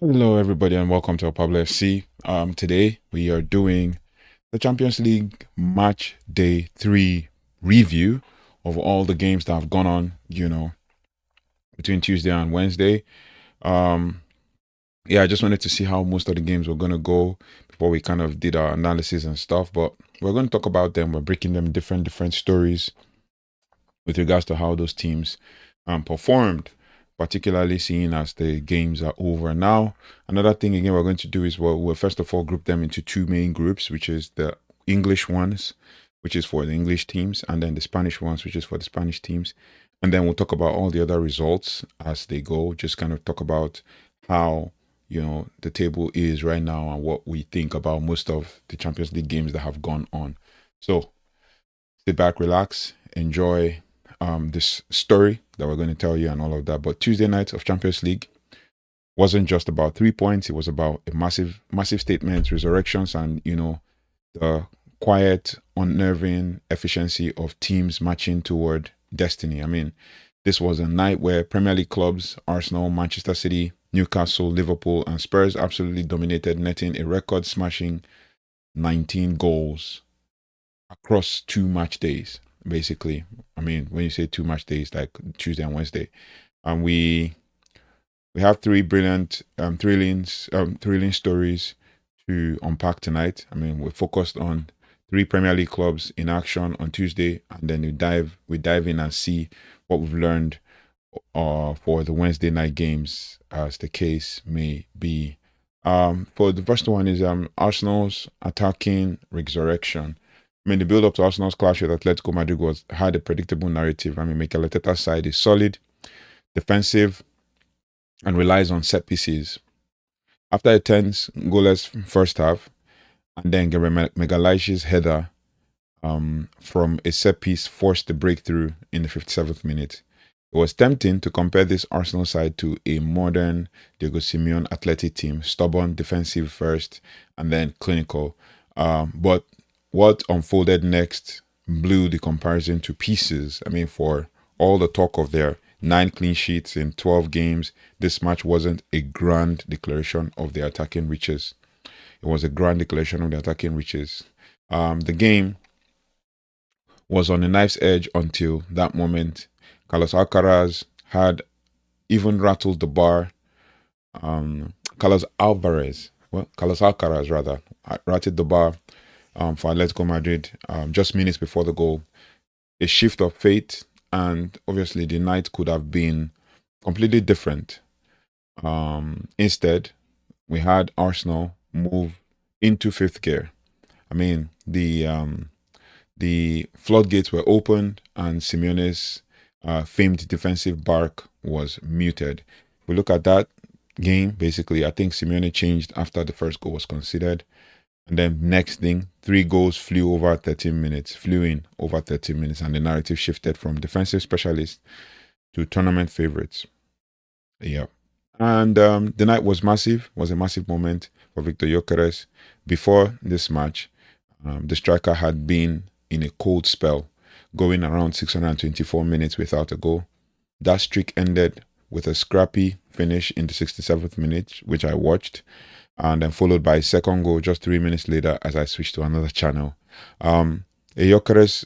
Hello, everybody, and welcome to elPablo FC. Today we are doing the Champions League Match Day 3 review of all the games that have gone on, between Tuesday and Wednesday. Um, yeah, I just wanted to see how most of the games were going to go before we kind of did our analysis and stuff. But we're going to talk about them. We're breaking them different stories with regards to how those teams performed, particularly seeing as the games are over now. Another thing again we're going to do is we'll first of all group them into two main groups, which is the English ones, which is for the English teams, and then the Spanish ones, which is for the Spanish teams. And then we'll talk about all the other results as they go, just kind of talk about how the table is right now and what we think about most of the Champions League games that have gone on. So sit back, relax, enjoy this story that we're going to tell you and all of that. But Tuesday night of Champions League wasn't just about 3 points. It was about a massive statement, resurrections, and the quiet, unnerving efficiency of teams marching toward destiny. I mean, this was a night where Premier League clubs, Arsenal, Manchester City, Newcastle, Liverpool, and Spurs absolutely dominated, netting a record-smashing 19 goals across 2 match days. Basically, I mean, when you say 2 match days, like Tuesday and Wednesday, and we have three brilliant, thrilling stories to unpack tonight. I mean, we're focused on 3 Premier League clubs in action on Tuesday, and then we dive in and see what we've learned for the Wednesday night games, as the case may be. For the first one is Arsenal's attacking resurrection. I mean, the build-up to Arsenal's clash with Atletico Madrid had a predictable narrative. I mean, Mikel Arteta's side is solid, defensive, and relies on set pieces. After a tense, goalless first half, and then Gabriel Magalhaes's header from a set piece forced the breakthrough in the 57th minute. It was tempting to compare this Arsenal side to a modern Diego Simeone Athletic team, stubborn, defensive first, and then clinical. But what unfolded next blew the comparison to pieces. I mean, for all the talk of their 9 clean sheets in 12 games, this match wasn't a grand declaration of their attacking riches. It was a grand declaration of the attacking riches. The game was on a knife's edge until that moment. Carlos Alcaraz had even rattled the bar. Carlos Alcaraz rather rattled the bar for Atletico Madrid just minutes before the goal. A shift of fate, and obviously the night could have been completely different. Instead, we had Arsenal move into fifth gear. I mean, the floodgates were opened, and Simeone's famed defensive bark was muted. If we look at that game, basically, I think Simeone changed after the first goal was considered. And then next thing, 3 goals flew in over 13 minutes, and the narrative shifted from defensive specialists to tournament favorites. Yeah. And the night was a massive moment for Viktor Gyökeres. Before this match, the striker had been in a cold spell, going around 624 minutes without a goal. That streak ended with a scrappy finish in the 67th minute, which I watched, and then followed by a second goal just 3 minutes later as I switched to another channel. As Gyökeres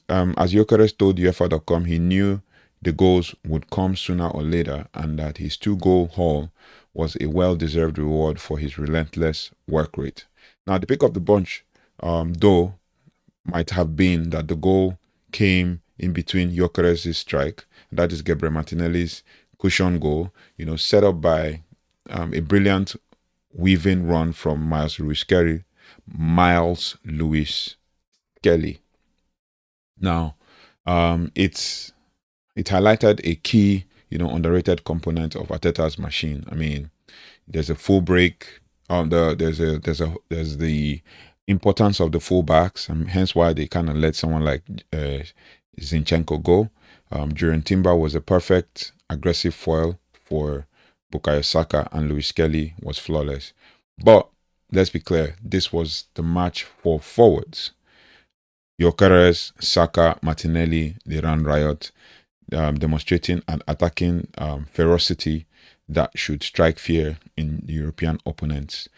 told UEFA.com, he knew the goals would come sooner or later, and that his 2-goal haul was a well-deserved reward for his relentless work rate. Now, the pick of the bunch, though, might have been that the goal came in between Gyökeres' strike, that is Gabriel Martinelli's cushion goal, set up by a brilliant weaving run from Miles Lewis Kelly. Now, it highlighted a key, underrated component of Arteta's machine. I mean, there's a full break. There's the importance of the fullbacks, and hence why they kind of let someone like Zinchenko go. During Timber was a perfect aggressive foil for Bukayo Saka, and Lewis Kelly was flawless. But let's be clear, this was the match for forwards. Gyökeres, Saka, Martinelli, they ran riot. demonstrating an attacking ferocity that should strike fear in European opponents.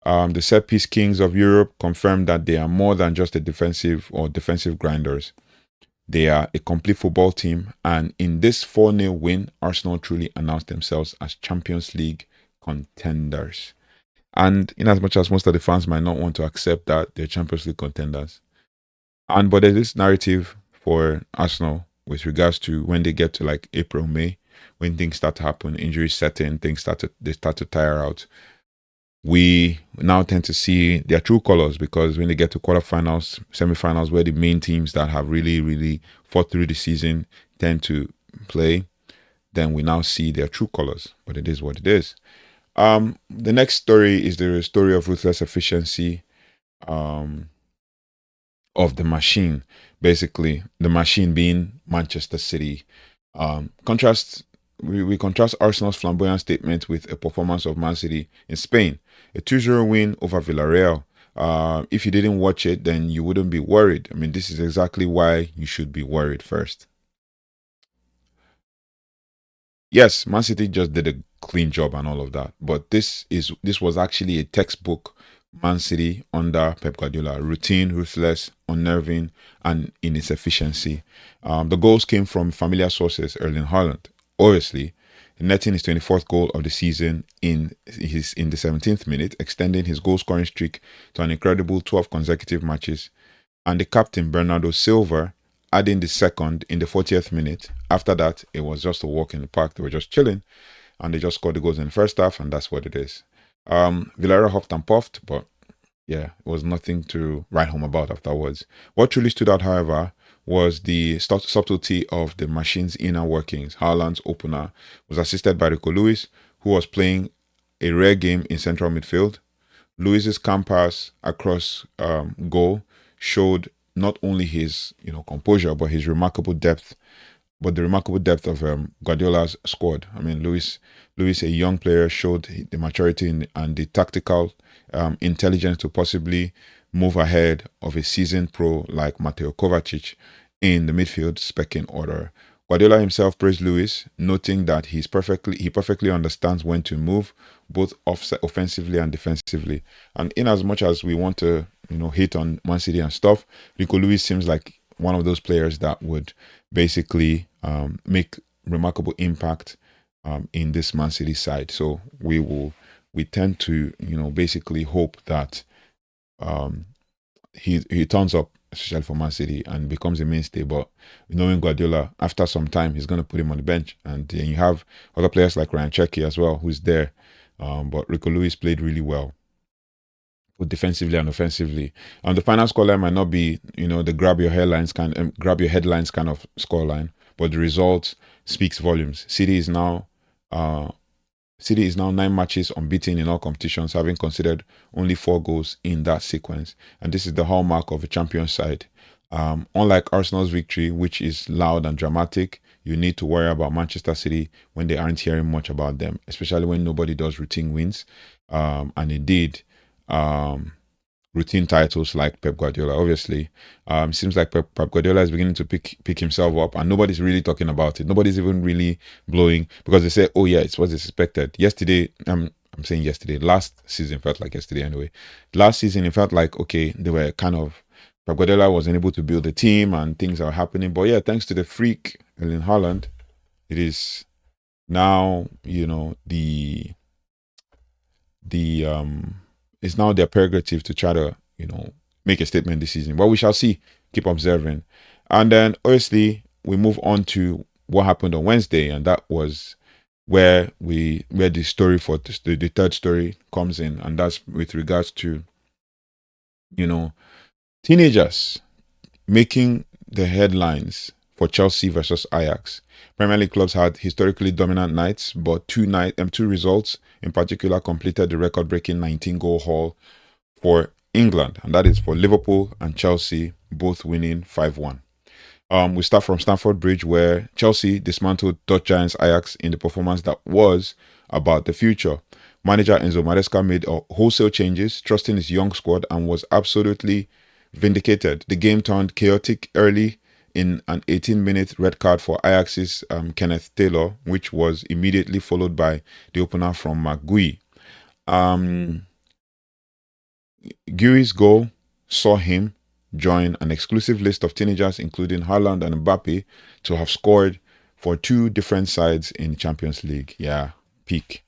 The set piece kings of Europe confirmed that they are more than just a defensive grinders. They are a complete football team, and in this 4-0 win, Arsenal truly announced themselves as Champions League contenders. And in as much as most of the fans might not want to accept that they're Champions League contenders, but there's this narrative for Arsenal with regards to when they get to like April, May, when things start to happen, injuries set in, they start to tire out. We now tend to see their true colors, because when they get to quarterfinals, semifinals, where the main teams that have really, really fought through the season tend to play, then we now see their true colors. But it is what it is. The next story is the story of ruthless efficiency of the machine. Basically, the machine being Manchester City. We contrast Arsenal's flamboyant statement with a performance of Man City in Spain, a 2-0 win over Villarreal. If you didn't watch it, then you wouldn't be worried. I mean, this is exactly why you should be worried first. Yes, Man City just did a clean job and all of that, but this was actually a textbook Man City under Pep Guardiola: routine, ruthless, unnerving, and in its efficiency. The goals came from familiar sources. Erling Haaland, obviously, netting his 24th goal of the season in the 17th minute, extending his goal scoring streak to an incredible 12 consecutive matches, and the captain Bernardo Silva adding the second in the 40th minute. After that, it was just a walk in the park. They were just chilling, and they just scored the goals in the first half, and that's what it is. Villarreal huffed and puffed, but yeah, it was nothing to write home about afterwards. What truly stood out, however, was the subtlety of the machine's inner workings. Haaland's opener was assisted by Rico Lewis, who was playing a rare game in central midfield. Lewis's campus across goal showed not only his composure, but his remarkable depth. But the remarkable depth of Guardiola's squad. I mean, Lewis, a young player, showed the maturity and the tactical intelligence to possibly move ahead of a seasoned pro like Mateo Kovacic in the midfield pecking order. Guardiola himself praised Lewis, noting that he perfectly understands when to move, both offensively and defensively. And in as much as we want to, hate on Man City and stuff, Rico Lewis seems like one of those players that would basically make remarkable impact in this Man City side. So we tend to basically hope that he turns up, especially for Man City, and becomes a mainstay. But knowing Guardiola, after some time, he's going to put him on the bench. And then you have other players like Ryan Cherki as well, who's there. But Rico Lewis played really well, both defensively and offensively. The final scoreline might not be, the grab your headlines kind of scoreline, but the result speaks volumes. City is now 9 matches unbeaten in all competitions, having conceded only 4 goals in that sequence. And this is the hallmark of a champion side. Unlike Arsenal's victory, which is loud and dramatic, you need to worry about Manchester City when they aren't hearing much about them, especially when nobody does routine wins. And indeed, routine titles like Pep Guardiola. Obviously, seems like Pep Guardiola is beginning to pick himself up, and nobody's really talking about it. Nobody's even really blowing, because they say, "Oh yeah, it's what is expected." Yesterday, I'm saying yesterday. Last season felt like yesterday anyway. Last season, it felt like okay, they were kind of Pep Guardiola wasn't able to build a team and things are happening. But yeah, thanks to the freak Erling Haaland, it is now it's now their prerogative to try to, make a statement this season. But we shall see. Keep observing. And then, obviously, we move on to what happened on Wednesday. And that was where the story for the third story comes in. And that's with regards to, teenagers making the headlines for Chelsea versus Ajax. Premier League clubs had historically dominant nights, but two results in particular completed the record-breaking 19-goal haul for England, and that is for Liverpool and Chelsea, both winning 5-1. We start from Stamford Bridge, where Chelsea dismantled Dutch giants Ajax in the performance that was about the future. Manager Enzo Maresca made wholesale changes, trusting his young squad, and was absolutely vindicated. The game turned chaotic early in an 18-minute red card for Ajax's Kenneth Taylor, which was immediately followed by the opener from Guiu. Guiu's goal saw him join an exclusive list of teenagers, including Haaland and Mbappe, to have scored for two different sides in Champions League. Yeah, peak.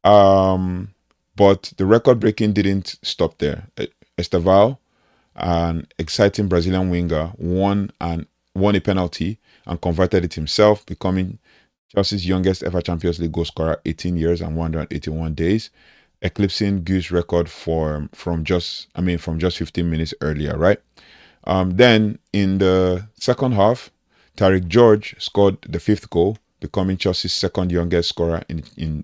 But the record-breaking didn't stop there. Estevão, an exciting Brazilian winger, won a penalty and converted it himself, becoming Chelsea's youngest ever Champions League goal scorer, 18 years and 181 days, eclipsing Guiu's record from just 15 minutes earlier, right? Then in the second half, Tariq George scored the fifth goal, becoming Chelsea's second youngest scorer in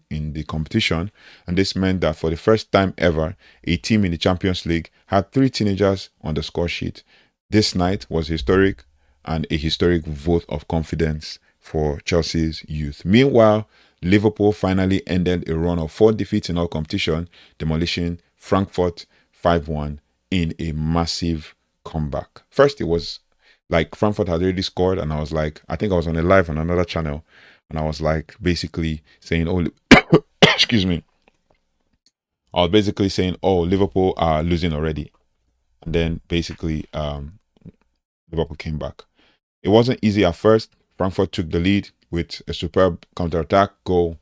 the competition. And this meant that for the first time ever, a team in the Champions League had three teenagers on the score sheet. This night was historic and a historic vote of confidence for Chelsea's youth. Meanwhile, Liverpool finally ended a run of 4 defeats in all competition, demolishing Frankfurt 5-1 in a massive comeback. First, it was like Frankfurt had already scored, and I was like, I think I was on a live on another channel, and I was like basically saying, oh, excuse me. I was basically saying, oh, Liverpool are losing already. And then basically Liverpool came back. It wasn't easy at first. Frankfurt took the lead with a superb counter-attack goal,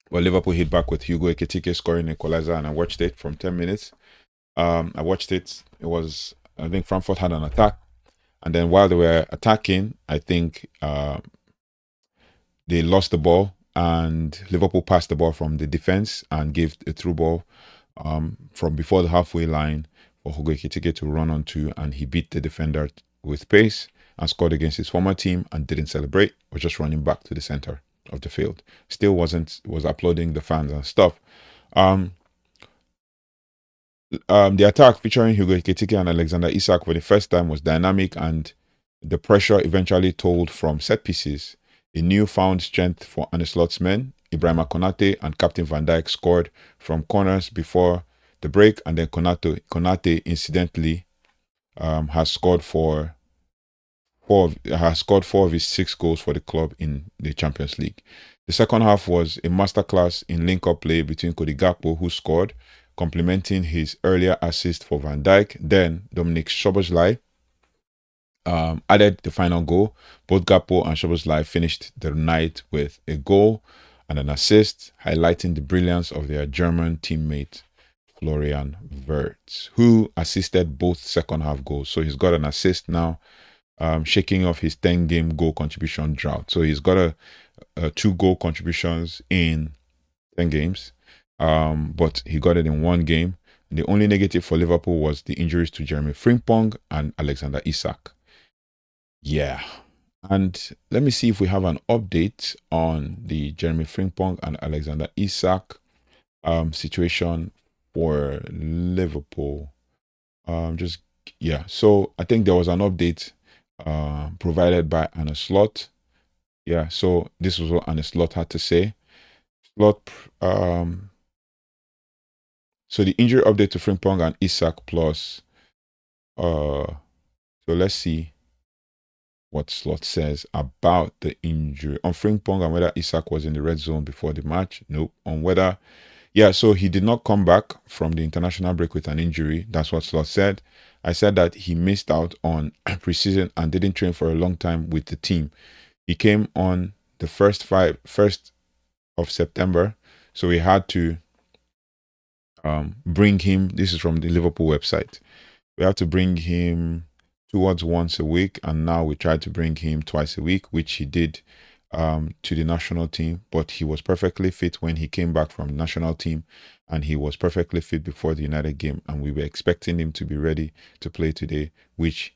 where Liverpool hit back with Hugo Ekitike scoring an equalizer, and I watched it from 10 minutes. I watched it. It was, I think Frankfurt had an attack. And then while they were attacking, I think they lost the ball, and Liverpool passed the ball from the defense and gave a through ball from before the halfway line for Hugo Ekitike to run onto, and he beat the defender with pace and scored against his former team and didn't celebrate, was just running back to the center of the field. Still was applauding the fans and stuff. The attack featuring Hugo Ekitike and Alexander Isak for the first time was dynamic, and the pressure eventually told from set pieces. A newfound strength for Arne Slot's men, Ibrahima Konate and Captain Van Dijk scored from corners before the break, and then Konate incidentally has scored four of his 6 goals for the club in the Champions League. The second half was a masterclass in link-up play between Cody Gakpo, who scored, complementing his earlier assist for Van Dijk. Then Dominic Szoboszlai added the final goal. Both Gakpo and Szoboszlai finished the night with a goal and an assist, highlighting the brilliance of their German teammate Florian Wirtz, who assisted both second half goals. So he's got an assist now, shaking off his 10-game goal contribution drought. So he's got a 2 goal contributions in 10 games, but he got it in 1 game. And the only negative for Liverpool was the injuries to Jeremy Frimpong and Alexander Isak. Yeah. And let me see if we have an update on the Jeremy Frimpong and Alexander Isak situation for Liverpool. So I think there was an update provided by Arne Slot. Yeah, so this was what Arne Slot had to say. So the injury update to Frimpong and Isak plus so let's see what Slot says about the injury on Frimpong and whether Isak was in the red zone before the match. Nope. On whether so he did not come back from the international break with an injury. That's what Slot said. I said that he missed out on preseason and didn't train for a long time with the team. He came on the 1st of September, so we had to bring him. This is from the Liverpool website. We have to bring him towards once a week, and now we tried to bring him twice a week, which he did to the national team. But he was perfectly fit when he came back from the national team, and he was perfectly fit before the United game, and we were expecting him to be ready to play today, which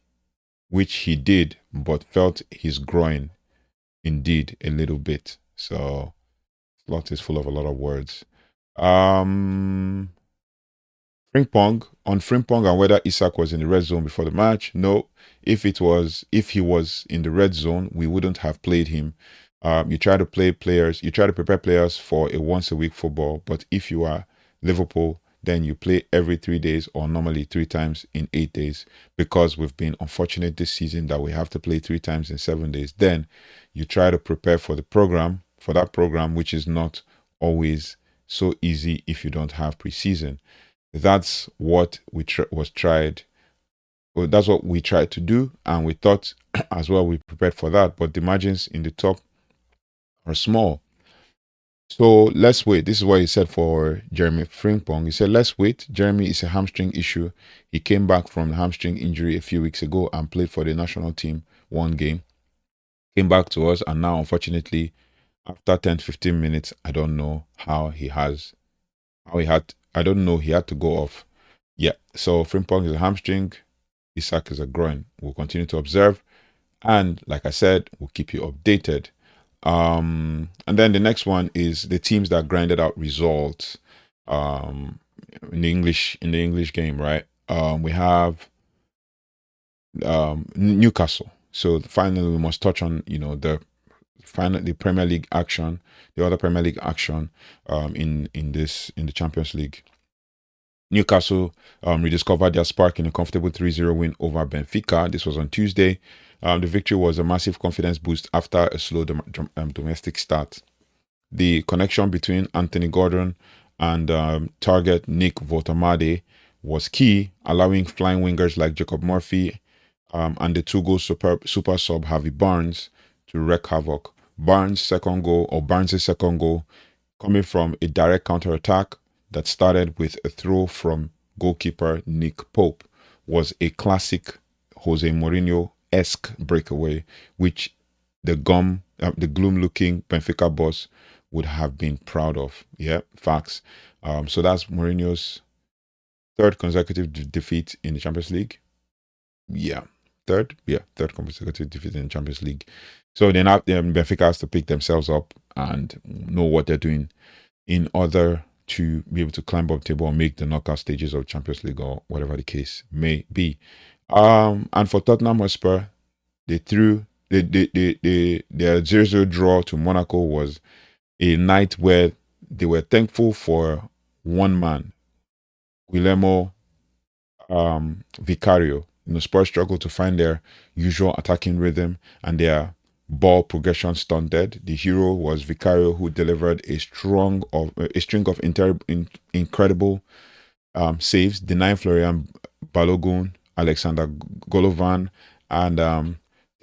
he did, but felt his groin indeed a little bit. So Slot is full of a lot of words. Frimpong and whether Isak was in the red zone before the match. No, if he was in the red zone, we wouldn't have played him. You try to prepare players for a once a week football, but if you are Liverpool, then you play every 3 days or normally 3 times in 8 days. Because we've been unfortunate this season that we have to play 3 times in 7 days, then you try to prepare for that program, which is not always so easy if you don't have preseason. That's what that's what we tried to do, and we thought as well we prepared for that, but the margins in the top are small. So let's wait. This is what he said for Jeremy Frimpong. He said, let's wait. Jeremy is a hamstring issue. He came back from the hamstring injury a few weeks ago and played for the national team 1 game. Came back to us, and now, unfortunately, after 10 to 15 minutes, I don't know he had to go off. Yeah, so Frimpong is a hamstring. Isak is a groin. We'll continue to observe. And like I said, we'll keep you updated. And then the next one is the teams that grinded out results in the English game, right? We have Newcastle. So finally, we must touch on the Premier League action, the other Premier League action in the Champions League. Newcastle rediscovered their spark in a comfortable 3-0 win over Benfica. This was on Tuesday. The victory was a massive confidence boost after a slow domestic start. The connection between Anthony Gordon and target Nick Votamade was key, allowing flying wingers like Jacob Murphy and the 2-goal super sub Harvey Barnes to wreak havoc. Barnes' second goal, coming from a direct counter-attack that started with a throw from goalkeeper Nick Pope, was a classic Jose Mourinho-esque breakaway, which the gloom-looking Benfica boss would have been proud of. Yeah, facts. So that's Mourinho's third consecutive defeat in the Champions League. Third consecutive defeat in the Champions League. So then Benfica has to pick themselves up and know what they're doing in order to be able to climb up the table and make the knockout stages of Champions League or whatever the case may be. And for Tottenham Hotspur, their 0-0 draw to Monaco was a night where they were thankful for one man, Guillermo Vicario. Spurs struggled to find their usual attacking rhythm and their ball progression stunted. The hero was Vicario, who delivered a string of incredible saves, denying Florian Balogun, Alexander Golovan, and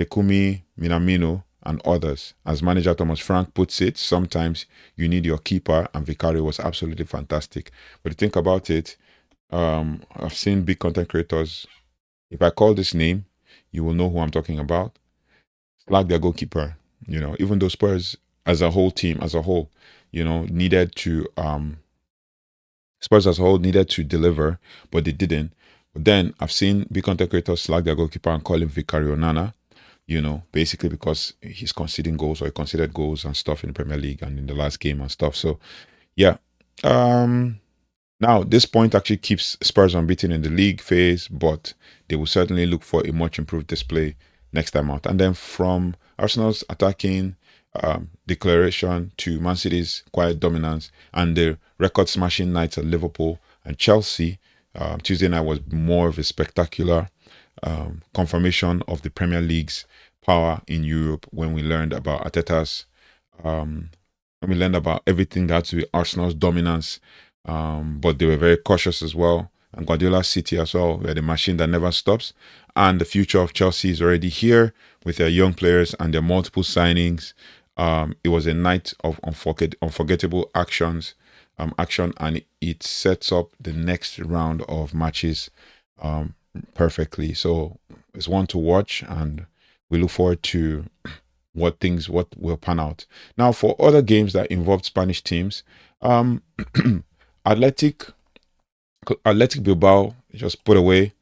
Takumi Minamino and others. As manager Thomas Frank puts it, sometimes you need your keeper, and Vicario was absolutely fantastic. But to think about it, I've seen big content creators. If I call this name, you will know who I'm talking about. Like their goalkeeper, even though Spurs as a whole, needed to deliver, but they didn't. But then I've seen big content creators slack their goalkeeper and call him Vicario Nana, basically because he's conceding goals or he conceded goals and stuff in the Premier League and in the last game and stuff. So yeah. Now, this point actually keeps Spurs unbeaten in the league phase, but they will certainly look for a much improved display next time out. And then from Arsenal's attacking declaration to Man City's quiet dominance and the record-smashing nights at Liverpool and Chelsea, Tuesday night was more of a spectacular confirmation of the Premier League's power in Europe when we learned about Arteta's, when we learned about everything that had to be Arsenal's dominance. But they were very cautious as well. And Guardiola's City as well, were the machine that never stops. And the future of Chelsea is already here with their young players and their multiple signings. It was a night of unforgettable action, and it sets up the next round of matches perfectly. So it's one to watch, and we look forward to what will pan out. Now, for other games that involved Spanish teams, Athletic Bilbao just put away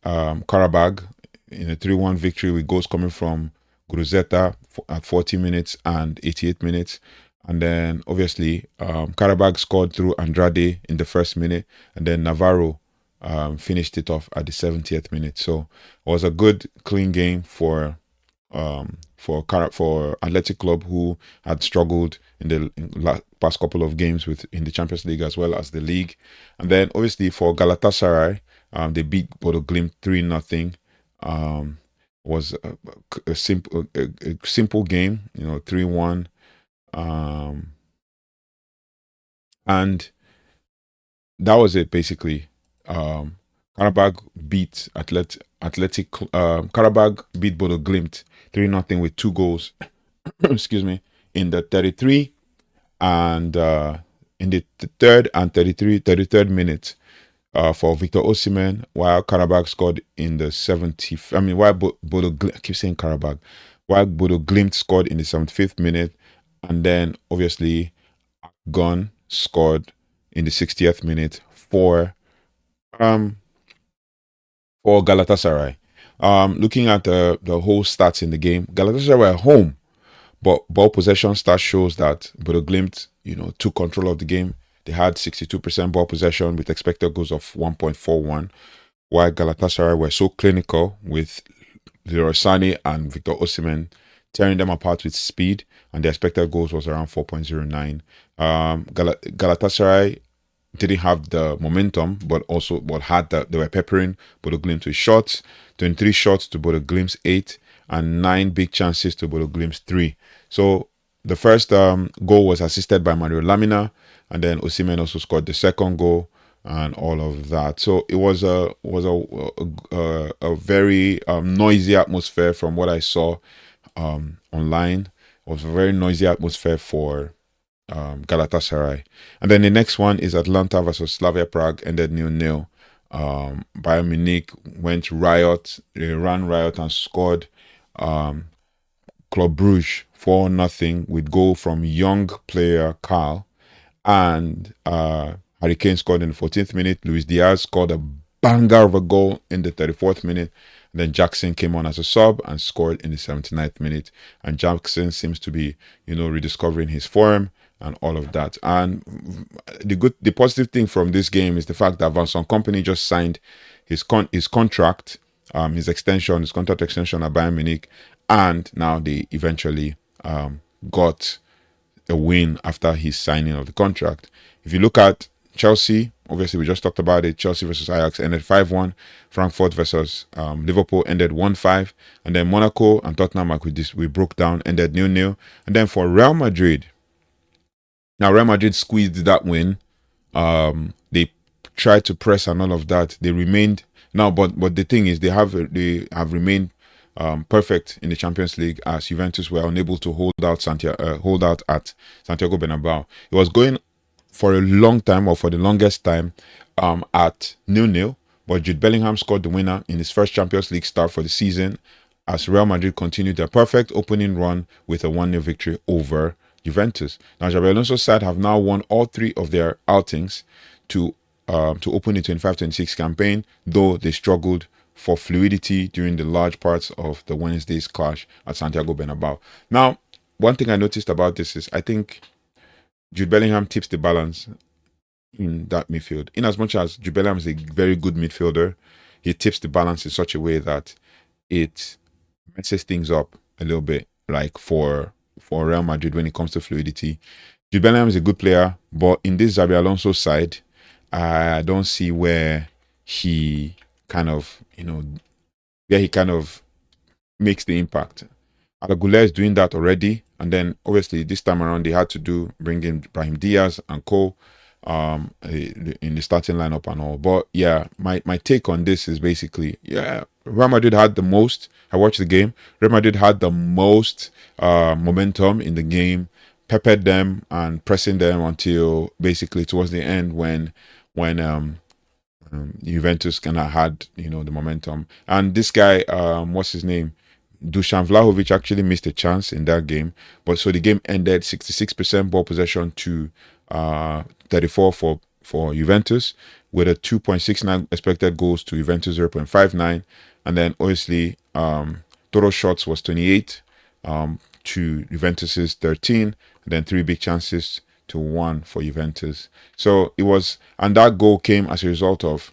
Karabag in a 3-1 victory with goals coming from Gruzeta at 40 minutes and 88 minutes. And then obviously Karabag scored through Andrade in the first minute, and then Navarro finished it off at the 70th minute. So it was a good, clean game for for Athletic Club, who had struggled in the past couple of games in the Champions League as well as the league. And then obviously for Galatasaray, they beat Bodo Glimt 3-0. Was a simple game, 3-1. And that was it basically. Karabag beat Karabag beat Bodo Glimt 3-0 with 2 goals. Excuse me, in the 33 and in the third and 33rd minute for Viktor Osimhen, while Karabag scored in the 70th. I mean, while Bodo Glimt, I keep saying Karabag, while Bodo Glimt scored in the 75th minute, and then obviously Gun scored in the 60th minute for Galatasaray. Looking at the whole stats in the game, Galatasaray were at home, but ball possession stat shows that Bodo Glimt, took control of the game. They had 62% ball possession with expected goals of 1.41, while Galatasaray were so clinical with Leroy Sané and Viktor Osimhen tearing them apart with speed, and the expected goals was around 4.09. Galatasaray didn't have the momentum, but they were peppering Bodo Glimt with shots, 23 shots to Bodo Glimt's 8, and 9 big chances to Bodo Glimt's 3. So the first goal was assisted by Mario Lamina, and then Osimhen also scored the second goal and all of that. So it was a very noisy atmosphere from what I saw online. It was a very noisy atmosphere for Galatasaray. And then the next one is Atlanta versus Slavia Prague, ended 0-0. Bayern Munich went riot. They ran riot and scored Club Brugge 4-0 with goal from young player Carl. And Harry Kane scored in the 14th minute. Luis Diaz scored a banger of a goal in the 34th minute. And then Jackson came on as a sub and scored in the 79th minute. And Jackson seems to be, rediscovering his form and all of that. And the positive thing from this game is the fact that Vincent Kompany just signed his contract, his contract extension at Bayern Munich, and now they eventually got a win after his signing of the contract. If you look at Chelsea, obviously we just talked about it. Chelsea versus Ajax ended 5-1. Frankfurt versus Liverpool ended 1-5. And then Monaco and Tottenham, like we broke down, ended 0-0. And then for Real Madrid, now Real Madrid squeezed that win. They tried to press and all of that. They remained but the thing is they have remained perfect in the Champions League, as Juventus were unable to hold out at Santiago Bernabeu. It was going for a long time, or for the longest time, at 0-0, but Jude Bellingham scored the winner in his first Champions League start for the season, as Real Madrid continued their perfect opening run with a 1-0 victory over Juventus. Now, Xabi Alonso's side have now won all 3 of their outings to open the 25-26 campaign, though they struggled for fluidity during the large parts of the Wednesday's clash at Santiago Bernabeu. Now, one thing I noticed about this is I think Jude Bellingham tips the balance in that midfield. In as much as Jude Bellingham is a very good midfielder, he tips the balance in such a way that it messes things up a little bit, like for Real Madrid when it comes to fluidity. Jude Bellingham is a good player, but in this Xabi Alonso side, I don't see where he kind of makes the impact. Alagoula is doing that already, and then obviously this time around they had to bring in Brahim Diaz and Co. In the starting lineup and all. But yeah, my take on this is basically, Real Madrid had the most. I watched the game. Real Madrid had the most momentum in the game, peppered them and pressing them until basically towards the end when Juventus kind of had the momentum. And this guy, what's his name? Dusan Vlahovic actually missed a chance in that game, but so the game ended 66% ball possession to 34 for Juventus, with a 2.69 expected goals to Juventus 0.59, and then obviously total shots was 28 to Juventus's 13, and then 3 big chances to 1 for Juventus. So it was, and that goal came as a result of,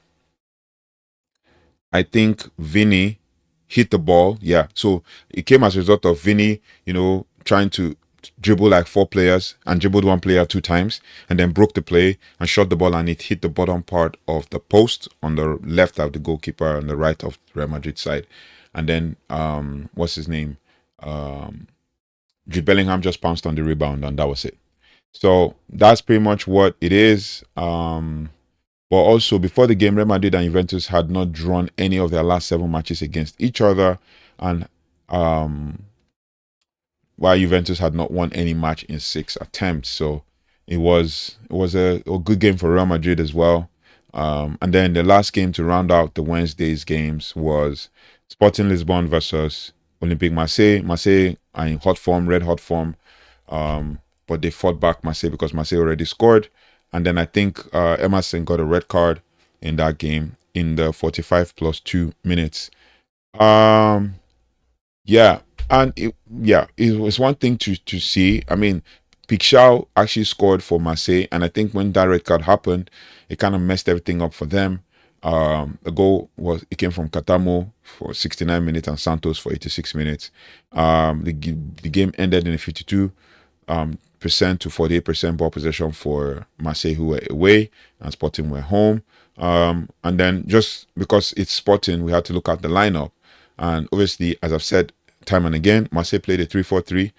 I think, Vini hit the ball. Yeah, so it came as a result of Vinny, trying to dribble like 4 players and dribbled 1 player 2 times and then broke the play and shot the ball, and it hit the bottom part of the post on the left of the goalkeeper on the right of Real Madrid side. And then what's his name? Jude Bellingham just pounced on the rebound, and that was it. So that's pretty much what it is. But also, before the game, Real Madrid and Juventus had not drawn any of their last 7 matches against each other, and while Juventus had not won any match in 6 attempts. So it was a good game for Real Madrid as well. And then the last game to round out the Wednesday's games was Sporting Lisbon versus Olympique Marseille. Marseille are in hot form, red hot form. But they fought back Marseille because Marseille already scored. And then I think Emerson got a red card in that game in the 45 plus 2 minutes. Yeah. And it was one thing to see. I mean, Pichau actually scored for Marseille. And I think when that red card happened, it kind of messed everything up for them. The goal came from Catamo for 69 minutes and Santos for 86 minutes. The game ended in a 52% to 48% ball possession for Marseille, who were away, and Sporting were home. And then just because it's Sporting, we had to look at the lineup. And obviously, as I've said time and again, Marseille played a 3-4-3.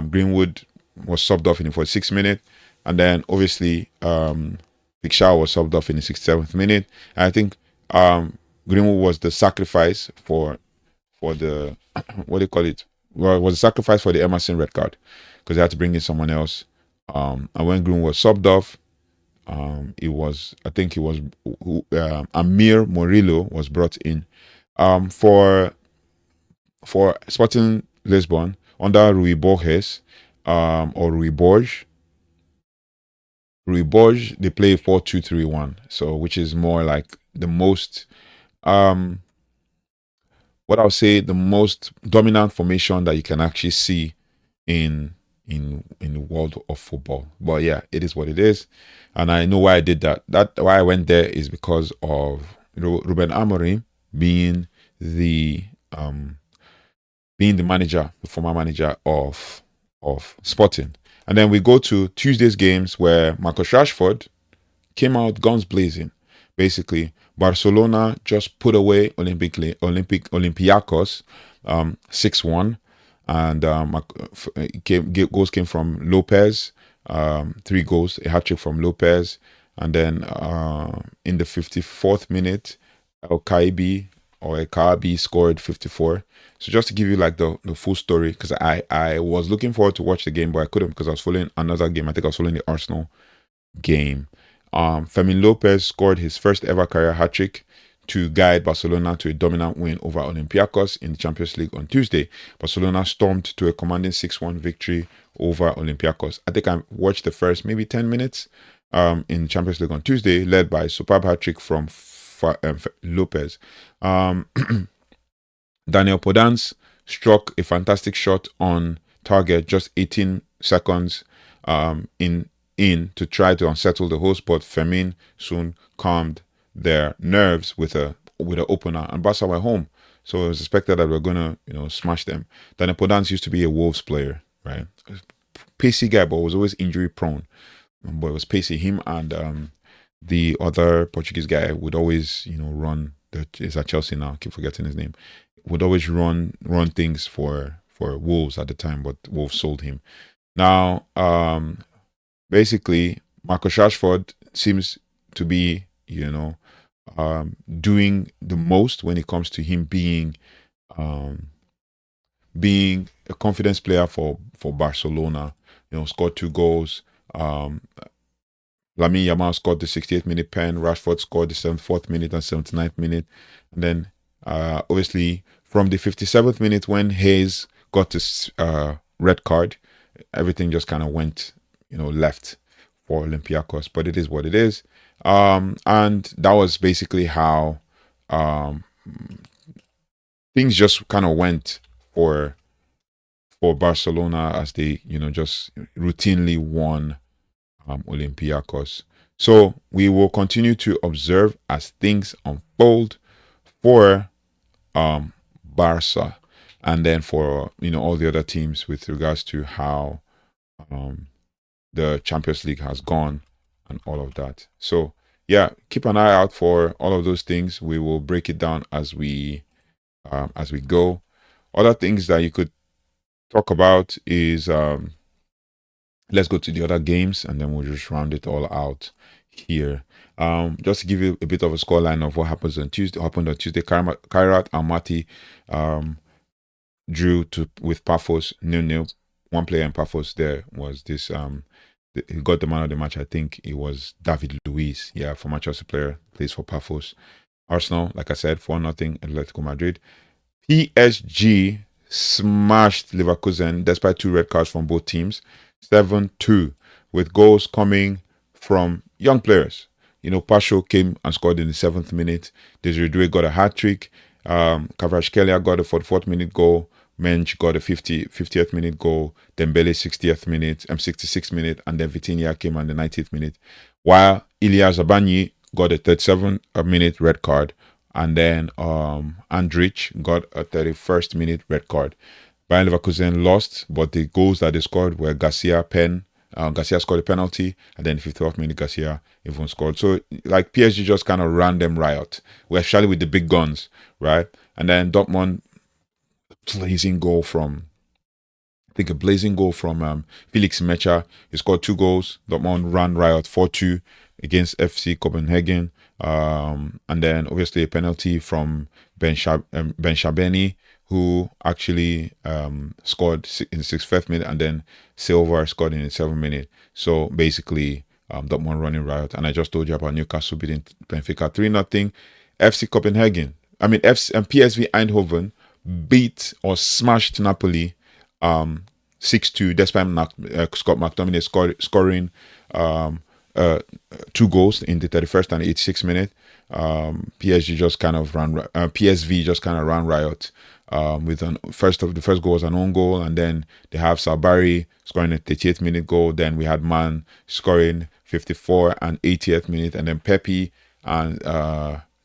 Greenwood was subbed off in the 46th minute. And then obviously, Pichau was subbed off in the 67th minute. And I think Greenwood was the sacrifice for the, what do you call it? Well, it was a sacrifice for the Emerson red card because they had to bring in someone else. And when Greenwood was subbed off, Amir Murillo was brought in for Sporting Lisbon under Rui Borges or Rui Borges. Rui Borges, they play 4-2-3-1, so which is more like the most what I'll say the most dominant formation that you can actually see in the world of football. But yeah, it is what it is, and I know why I did that. Why I went there is because of Ruben Amorim being the manager, the former manager of Sporting. And then we go to Tuesday's games where Marcus Rashford came out guns blazing. Basically, Barcelona just put away Olympiacos 6-1. And goals came from Lopez, 3 goals, a hat-trick from Lopez. And then in the 54th minute, El Kaabi scored 54. So just to give you like the full story, because I was looking forward to watch the game, but I couldn't because I was following another game. I think I was following the Arsenal game. Fermin Lopez scored his first ever career hat-trick to guide Barcelona to a dominant win over Olympiacos in the Champions League on Tuesday. Barcelona stormed to a commanding 6-1 victory over Olympiacos. I think I watched the first maybe 10 minutes in Champions League on Tuesday, led by a superb hat-trick from Lopez. Daniel Podence struck a fantastic shot on target just 18 seconds in to try to unsettle the host, but Fermin soon calmed their nerves with an opener, and Barca were home. So it was expected that we were gonna smash them. Daniel Podence used to be a Wolves player, right? Pacey guy, but was always injury prone. But it was pacey. Him and the other Portuguese guy would always run. Is at Chelsea now. I keep forgetting his name. Would always run things for Wolves at the time, but Wolves sold him. Now, basically, Marcus Rashford seems to be, doing the most when it comes to him being a confidence player for Barcelona. Scored 2 goals. Lamine Yamal scored the 68th minute pen. Rashford scored the 74th minute and 79th minute. And then, obviously, from the 57th minute when Hayes got this red card, everything just kind of went, left for Olympiacos. But it is what it is. And that was basically how things just kind of went for Barcelona as they, just routinely won Olympiacos. So we will continue to observe as things unfold for Barca, and then for all the other teams with regards to how the Champions League has gone and all of that. So yeah, keep an eye out for all of those things. We will break it down as we go. Other things that you could talk about is let's go to the other games and then we'll just round it all out here. Just to give you a bit of a scoreline of what happens on Tuesday. Happened on Tuesday. Kairat Almaty drew with Paphos 0-0. One player in Paphos there was this. He got the man of the match. I think it was David Luiz. Yeah, former Chelsea player, plays for Paphos. Arsenal, like I said, 4-0 Atletico Madrid. PSG smashed Leverkusen despite 2 red cards from both teams, 7-2, with goals coming from young players. Pacho came and scored in the 7th minute. Desiree Doué got a hat-trick. Kvaratskhelia got a 44th minute goal. Mensch got a 50th minute goal. Dembele 66th minute, and then Vitinha came on the 90th minute. While Ilya Zabani got a 37th minute red card, and then Andrich got a 31st minute red card. Bayern Leverkusen lost, but the goals that they scored were Garcia scored a penalty, and then 54th minute Garcia even scored. So like PSG just kind of ran them riot, especially with the big guns, right? And then Dortmund, blazing goal from Felix Mecha. He scored 2 goals. Dortmund ran riot 4-2 against FC Copenhagen. And then obviously a penalty from Ben Shabeni, who actually scored in the 65th minute, and then Silva scored in the 7th minute. So basically, Dortmund running riot. And I just told you about Newcastle beating Benfica 3-0. FC Copenhagen, PSV Eindhoven beat or smashed Napoli 6-2, despite Scott McTominay scoring 2 goals in the 31st and 86th minute. PSV just kind of ran riot. With the first goal was an own goal, and then they have Sabari scoring a 38th minute goal. Then we had Man scoring 54 and 80th minute, and then Pepe and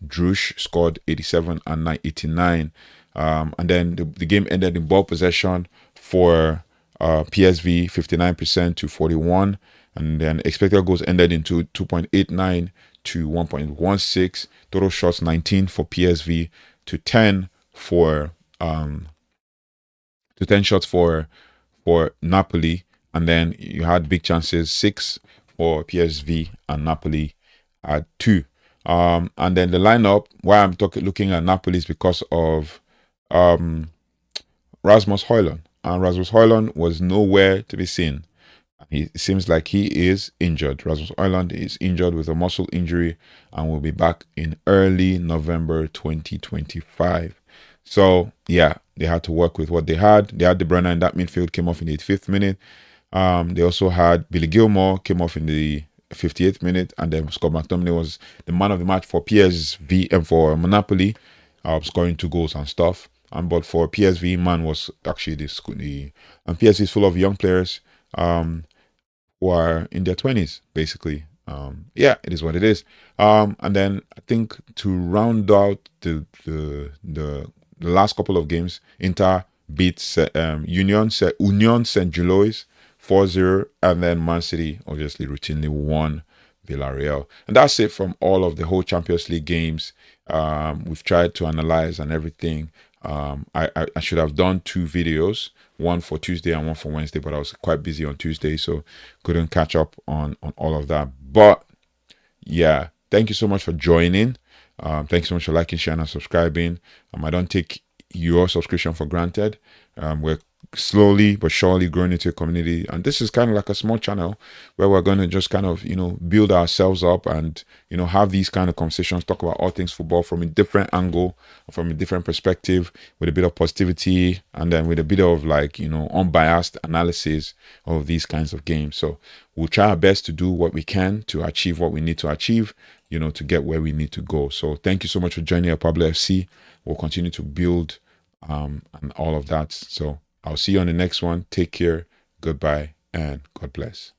Drush scored 87 and 89. And then the game ended in ball possession for PSV 59% to 41, and then expected goals ended into 2.89 to 1.16. Total shots 19 for PSV to 10 shots for Napoli, and then you had big chances 6 for PSV and Napoli at 2. And then the lineup, why I'm looking at Napoli is because of Rasmus Højlund, and Rasmus Højlund was nowhere to be seen. It seems like he is injured. Rasmus Højlund is injured with a muscle injury and will be back in early November 2025. So yeah, they had to work with what they had. They had De Bruyne in that midfield, came off in the 85th minute. They also had Billy Gilmore, came off in the 58th minute, and then Scott McTominay was the man of the match for PSV and for Napoli, scoring 2 goals and stuff. But for PSV, man was actually and PSV is full of young players who are in their 20s, basically. Yeah, it is what it is. And then I think to round out the last couple of games, Inter beat Union Saint-Gilloise 4-0, and then Man City obviously routinely won Villarreal. And that's it from all of the whole Champions League games. We've tried to analyze and everything. I should have done 2 videos, one for Tuesday and one for Wednesday, but I was quite busy on Tuesday, so couldn't catch up on all of that. But yeah, thank you so much for joining. Thank you so much for liking, sharing, and subscribing. I don't take your subscription for granted. We're slowly but surely growing into a community, and this is kind of like a small channel where we're going to just kind of build ourselves up and have these kind of conversations, talk about all things football from a different angle, from a different perspective, with a bit of positivity, and then with a bit of unbiased analysis of these kinds of games. So we'll try our best to do what we can to achieve what we need to achieve, to get where we need to go. So thank you so much for joining elPablo FC. We'll continue to build and all of that. So I'll see you on the next one. Take care. Goodbye and God bless.